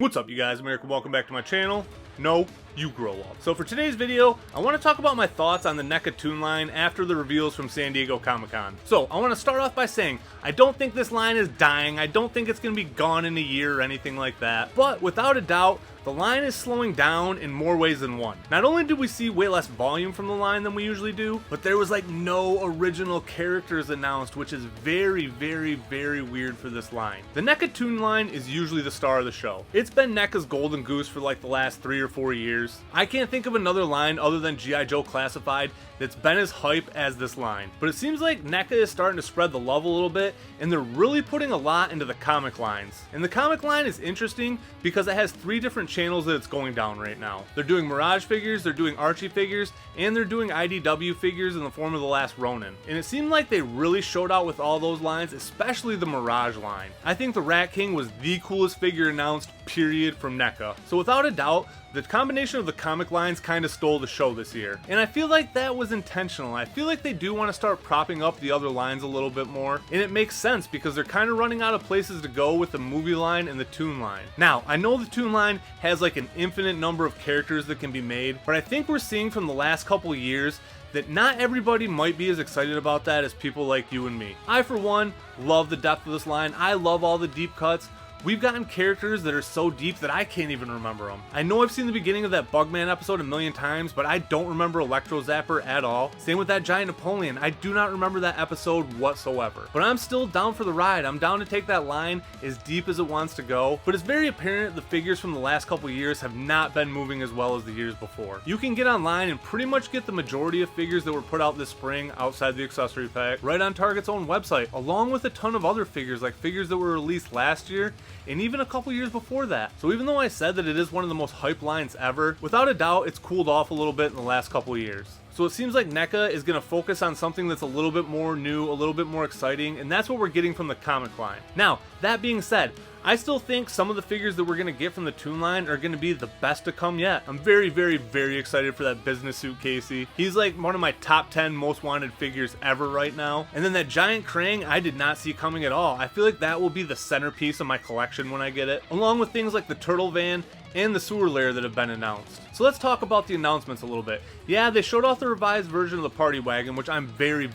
What's up, you guys? America, welcome back to my channel. No, you grow up. So for today's video, I want to talk about my thoughts on the NECA Toon line after the reveals from San Diego Comic-Con. So I want to start off by saying, I don't think this line is dying, I don't think it's going to be gone in a year or anything like that, but without a doubt, the line is slowing down in more ways than one. Not only did we see way less volume from the line than we usually do, but there was like no original characters announced, which is very weird for this line. The NECA Toon line is usually the star of the show. It's been NECA's golden goose for like the last 3 or 4 years. I can't think of another line other than G.I. Joe Classified that's been as hype as this line. But it seems like NECA is starting to spread the love a little bit, and they're really putting a lot into the comic lines. And the comic line is interesting because it has 3 different channels that it's going down right now. They're doing Mirage figures, they're doing Archie figures, and they're doing IDW figures in the form of The Last Ronin. And it seemed like they really showed out with all those lines, especially the Mirage line. I think the Rat King was the coolest figure announced, period, from NECA. So without a doubt, the combination of the comic lines kind of stole the show this year. And I feel like that was intentional. I feel like they do want to start propping up the other lines a little bit more. And it makes sense because they're kind of running out of places to go with the movie line and the Toon line. Now, I know the Toon line has like an infinite number of characters that can be made, but I think we're seeing from the last couple of years that not everybody might be as excited about that as people like you and me. I, for one, love the depth of this line. I love all the deep cuts. We've gotten characters that are so deep that I can't even remember them. I know I've seen the beginning of that Bugman episode a million times, but I don't remember Electro Zapper at all. Same with that Giant Napoleon. I do not remember that episode whatsoever. But I'm still down for the ride. I'm down to take that line as deep as it wants to go. But it's very apparent the figures from the last couple years have not been moving as well as the years before. You can get online and pretty much get the majority of figures that were put out this spring outside the accessory pack right on Target's own website, along with a ton of other figures, like figures that were released last year and even a couple years before that. So even though I said that it is one of the most hype lines ever, without a doubt it's cooled off a little bit in the last couple years. So it seems like NECA is going to focus on something that's a little bit more new, a little bit more exciting, and that's what we're getting from the comic line. Now, that being said, I still think some of the figures that we're going to get from the Toon line are going to be the best to come yet. I'm very excited for that business suit Casey. He's like one of my top 10 most wanted figures ever right now. And then that giant Krang I did not see coming at all. I feel like that will be the centerpiece of my collection when I get it, along with things like the Turtle Van and the Sewer Lair that have been announced. So let's talk about the announcements a little bit. Yeah, they showed off the revised version of the Party Wagon, which I'm very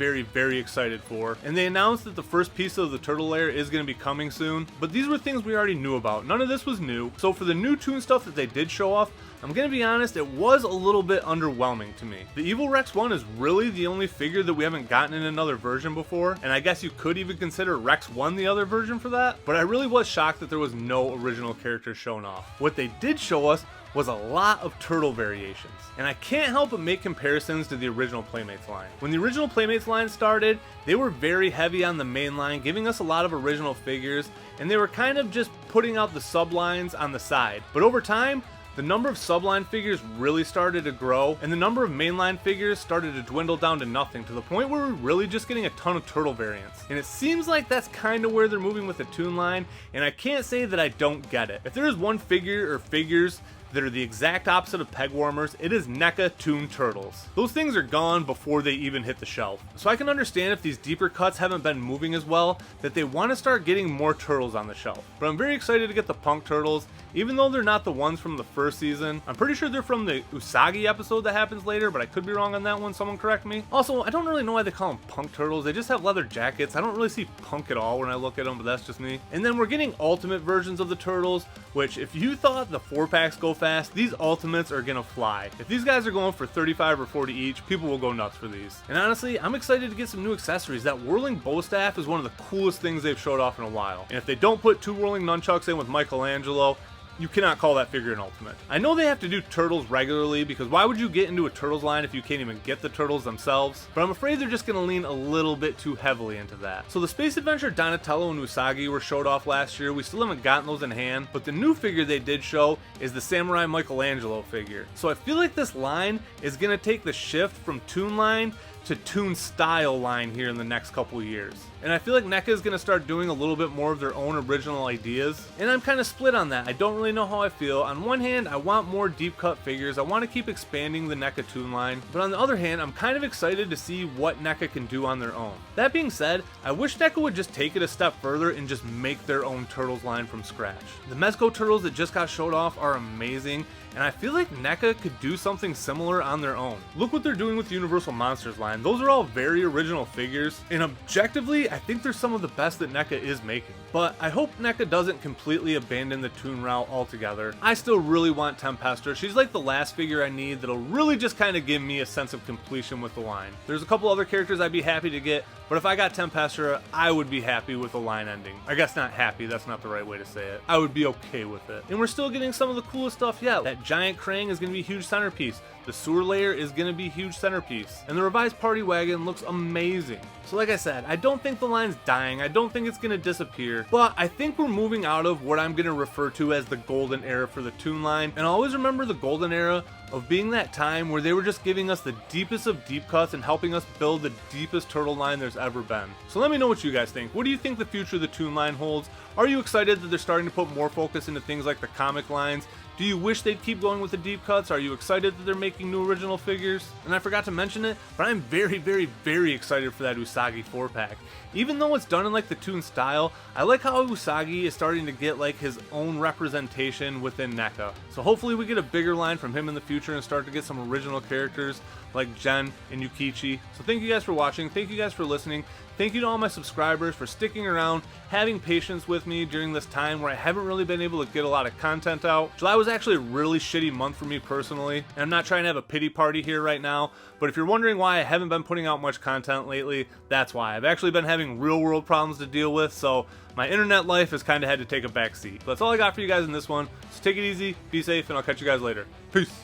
excited for, and they announced that the first piece of the Turtle Lair is going to be coming soon, but these were things we already knew about. None of this was new. So for the new Toon stuff that they did show off, I'm gonna be honest, it was a little bit underwhelming to me. The Evil Rex 1 is really the only figure that we haven't gotten in another version before, and I guess you could even consider Rex 1 the other version for that, but I really was shocked that there was no original characters shown off. What they did show us was a lot of turtle variations, and I can't help but make comparisons to the original Playmates line. When the original Playmates line started, they were very heavy on the main line, giving us a lot of original figures, and they were kind of just putting out the sublines on the side. But over time, the number of subline figures really started to grow, and the number of mainline figures started to dwindle down to nothing, to the point where we're really just getting a ton of turtle variants. And it seems like that's kind of where they're moving with the Toon line, and I can't say that I don't get it. If there is one figure or figures that are the exact opposite of peg warmers, it is NECA Toon Turtles. Those things are gone before they even hit the shelf. So I can understand if these deeper cuts haven't been moving as well, that they want to start getting more turtles on the shelf. But I'm very excited to get the Punk Turtles, even though they're not the ones from the first season. I'm pretty sure they're from the Usagi episode that happens later, but I could be wrong on that one, someone correct me. Also, I don't really know why they call them Punk Turtles, they just have leather jackets. I don't really see punk at all when I look at them, but that's just me. And then we're getting ultimate versions of the Turtles, which if you thought the 4-packs go fast, these ultimates are gonna fly. If these guys are going for 35 or 40 each, people will go nuts for these. And honestly, I'm excited to get some new accessories. That whirling bow staff is one of the coolest things they've showed off in a while. And if they don't put 2 whirling nunchucks in with Michelangelo, you cannot call that figure an ultimate. I know they have to do turtles regularly, because why would you get into a turtles line if you can't even get the turtles themselves? But I'm afraid they're just going to lean a little bit too heavily into that. So the Space Adventure Donatello and Usagi were showed off last year. We still haven't gotten those in hand, but the new figure they did show is the Samurai Michelangelo figure. So I feel like this line is going to take the shift from Toon line to Toon style line here in the next couple years. And I feel like NECA is going to start doing a little bit more of their own original ideas, and I'm kind of split on that. I don't really know how I feel. On one hand, I want more deep cut figures. I want to keep expanding the NECA Toon line, but on the other hand, I'm kind of excited to see what NECA can do on their own. That being said, I wish NECA would just take it a step further and just make their own Turtles line from scratch. The Mezco Turtles that just got showed off are amazing, and I feel like NECA could do something similar on their own. Look what they're doing with the Universal Monsters line. Those are all very original figures, and objectively, I think they're some of the best that NECA is making. But I hope NECA doesn't completely abandon the Toon route altogether. I still really want Tempesta. She's like the last figure I need that'll really just kind of give me a sense of completion with the line. There's a couple other characters I'd be happy to get, but if I got Tempesta, I would be happy with the line ending. I guess not happy, that's not the right way to say it. I would be okay with it. And we're still getting some of the coolest stuff yet. That giant Krang is going to be a huge centerpiece. The sewer layer is going to be a huge centerpiece. And the revised party wagon looks amazing. So like I said, I don't think the line's dying. I don't think it's going to disappear. But I think we're moving out of what I'm going to refer to as the golden era for the Toon line. And I'll always remember the golden era of being that time where they were just giving us the deepest of deep cuts and helping us build the deepest turtle line there's ever been. So let me know what you guys think. What do you think the future of the Toon line holds? Are you excited that they're starting to put more focus into things like the comic lines? Do you wish they'd keep going with the deep cuts? Are you excited that they're making new original figures? And I forgot to mention it, but I'm very, very, very excited for that Usagi 4-pack. Even though it's done in like the Toon style, I like how Usagi is starting to get like his own representation within NECA. So hopefully we get a bigger line from him in the future and start to get some original characters like Jen and Yukichi. So thank you guys for watching. Thank you guys for listening. Thank you to all my subscribers for sticking around, having patience with me during this time where I haven't really been able to get a lot of content out. July was actually a really shitty month for me personally, and I'm not trying to have a pity party here right now, but if you're wondering why I haven't been putting out much content lately, that's why. I've actually been having real world problems to deal with, so my internet life has kind of had to take a back seat. But that's all I got for you guys in this one, so take it easy, be safe, and I'll catch you guys later. Peace!